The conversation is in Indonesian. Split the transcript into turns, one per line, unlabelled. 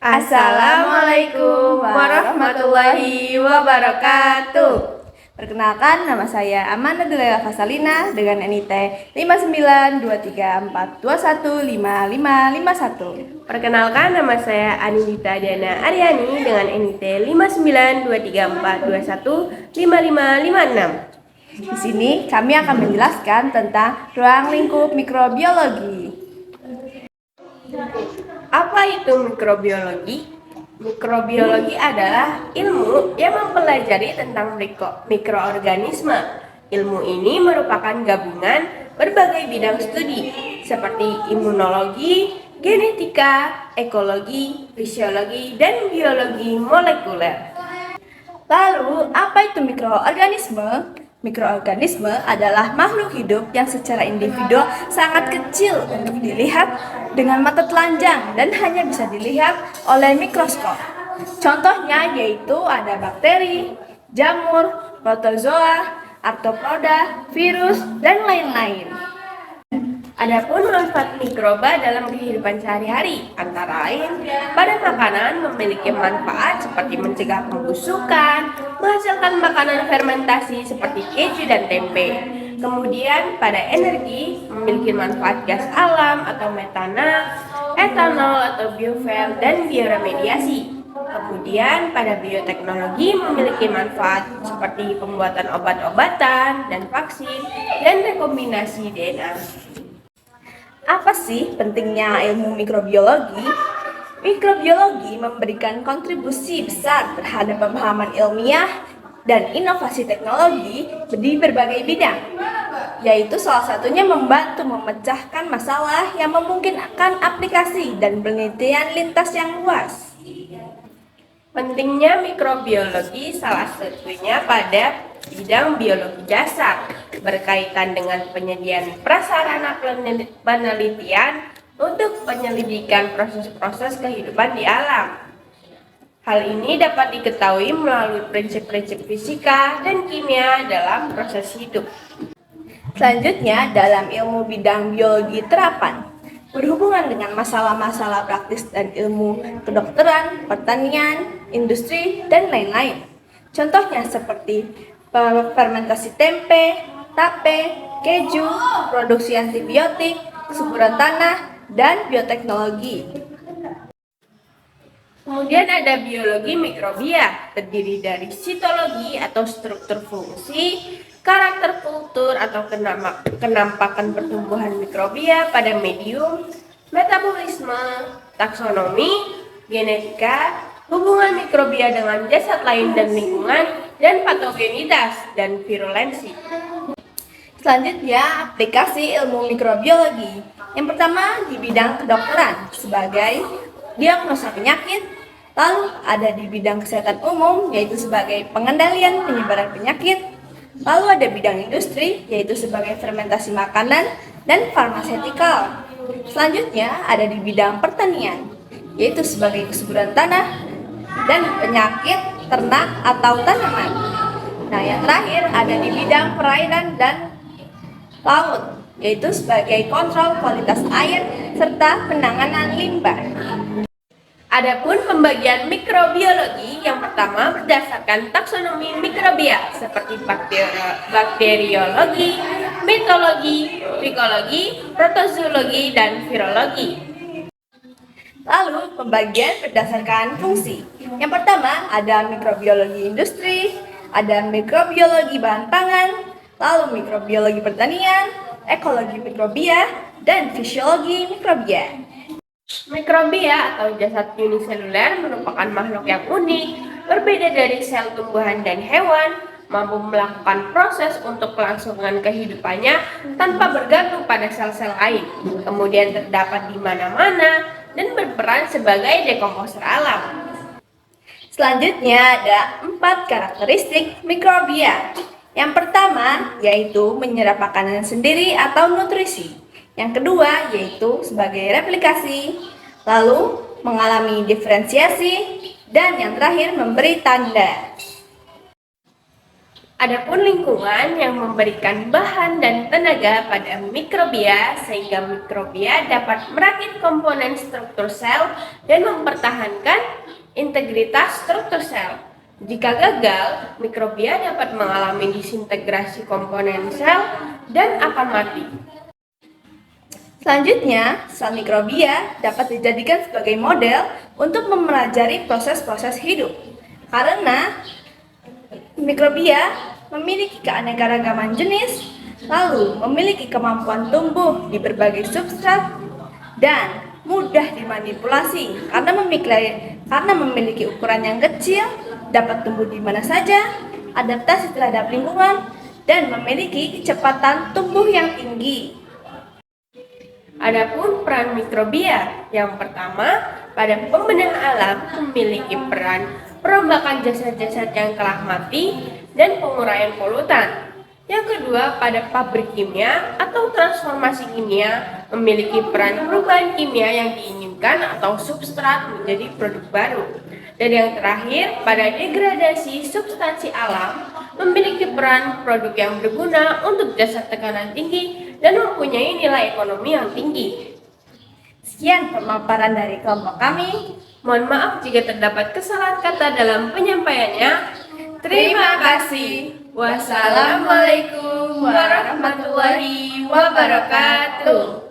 Assalamualaikum warahmatullahi wabarakatuh. Perkenalkan, nama saya Amanda Delela Fasalina dengan NIT 592342155551.
Perkenalkan, nama saya Anindita Diana Aryani dengan NIT 592342415556.
Di sini kami akan menjelaskan tentang ruang lingkup mikrobiologi.
Apa itu mikrobiologi? Mikrobiologi adalah ilmu yang mempelajari tentang mikroorganisme. Ilmu ini merupakan gabungan berbagai bidang studi seperti imunologi, genetika, ekologi, fisiologi, dan biologi molekuler.
Lalu, apa itu mikroorganisme? Mikroorganisme adalah makhluk hidup yang secara individu sangat kecil untuk dilihat dengan mata telanjang dan hanya bisa dilihat oleh mikroskop. Contohnya yaitu ada bakteri, jamur, protozoa, arthropoda, virus, dan lain-lain.
Adapun manfaat mikroba dalam kehidupan sehari-hari, antara lain pada makanan memiliki manfaat seperti mencegah pembusukan, menghasilkan makanan fermentasi seperti keju dan tempe. Kemudian pada energi memiliki manfaat gas alam atau metana, etanol atau biofuel dan bioremediasi. Kemudian pada bioteknologi memiliki manfaat seperti pembuatan obat-obatan dan vaksin dan rekombinasi DNA.
Apa sih pentingnya ilmu mikrobiologi? Mikrobiologi memberikan kontribusi besar terhadap pemahaman ilmiah dan inovasi teknologi di berbagai bidang, yaitu salah satunya membantu memecahkan masalah yang memungkinkan aplikasi dan penelitian lintas yang luas.
Pentingnya mikrobiologi salah satunya pada bidang biologi dasar berkaitan dengan penyediaan prasarana penelitian untuk penyelidikan proses-proses kehidupan di alam. Hal ini dapat diketahui melalui prinsip-prinsip fisika dan kimia dalam proses hidup.
Selanjutnya, dalam ilmu bidang biologi terapan, berhubungan dengan masalah-masalah praktis dan ilmu kedokteran, pertanian, industri, dan lain-lain. Contohnya seperti fermentasi tempe, tape, keju, produksi antibiotik, kesuburan tanah, dan bioteknologi.
Kemudian ada biologi mikrobia, terdiri dari sitologi atau struktur fungsi, karakter kultur atau kenampakan pertumbuhan mikrobia pada medium, metabolisme, taksonomi, genetika, hubungan mikrobia dengan jasad lain dan lingkungan, dan patogenitas dan virulensi.
Selanjutnya, aplikasi ilmu mikrobiologi. Yang pertama di bidang kedokteran sebagai diagnosa penyakit, lalu ada di bidang kesehatan umum yaitu sebagai pengendalian penyebaran penyakit, lalu ada bidang industri yaitu sebagai fermentasi makanan dan farmasetikal. Selanjutnya ada di bidang pertanian yaitu sebagai kesuburan tanah dan penyakit ternak atau tanaman. Nah, yang terakhir ada di bidang perairan dan laut yaitu sebagai kontrol kualitas air serta penanganan limbah.
Adapun pembagian mikrobiologi yang pertama berdasarkan taksonomi mikrobia seperti bakteriologi, mitologi, mikologi, protozoologi, dan virologi.
Lalu pembagian berdasarkan fungsi. Yang pertama ada mikrobiologi industri, ada mikrobiologi bahan pangan, lalu mikrobiologi pertanian, ekologi mikrobia, dan fisiologi mikrobia.
Mikrobia atau jasad uniseluler merupakan makhluk yang unik, berbeda dari sel tumbuhan dan hewan, mampu melakukan proses untuk kelangsungan kehidupannya tanpa bergantung pada sel-sel lain, kemudian terdapat di mana-mana dan berperan sebagai dekomposer alam.
Selanjutnya ada 4 karakteristik mikrobia. Yang pertama yaitu menyerap makanan sendiri atau nutrisi. Yang kedua yaitu sebagai replikasi, lalu mengalami diferensiasi, dan yang terakhir memberi tanda.
Adapun lingkungan yang memberikan bahan dan tenaga pada mikrobia sehingga mikrobia dapat merakit komponen struktur sel dan mempertahankan integritas struktur sel. Jika gagal, mikrobia dapat mengalami disintegrasi komponen sel dan akan mati.
Selanjutnya, sel mikrobia dapat dijadikan sebagai model untuk mempelajari proses-proses hidup. Karena mikrobia memiliki keanekaragaman jenis, lalu memiliki kemampuan tumbuh di berbagai substrat, dan mudah dimanipulasi karena memiliki ukuran yang kecil, dapat tumbuh di mana saja, adaptasi terhadap lingkungan, dan memiliki kecepatan tumbuh yang tinggi.
Adapun peran mikrobia, yang pertama, pada pembedah alam memiliki peran perombakan jasad-jasad yang telah mati dan penguraian polutan. Yang kedua, pada pabrik kimia atau transformasi kimia memiliki peran perubahan kimia yang diinginkan atau substrat menjadi produk baru. Dan yang terakhir, pada degradasi substansi alam memiliki peran produk yang berguna untuk jasad tekanan tinggi dan mempunyai nilai ekonomi yang tinggi.
Sekian pemaparan dari kelompok kami.
Mohon maaf jika terdapat kesalahan kata dalam penyampaiannya. Terima kasih. Wassalamualaikum warahmatullahi wabarakatuh.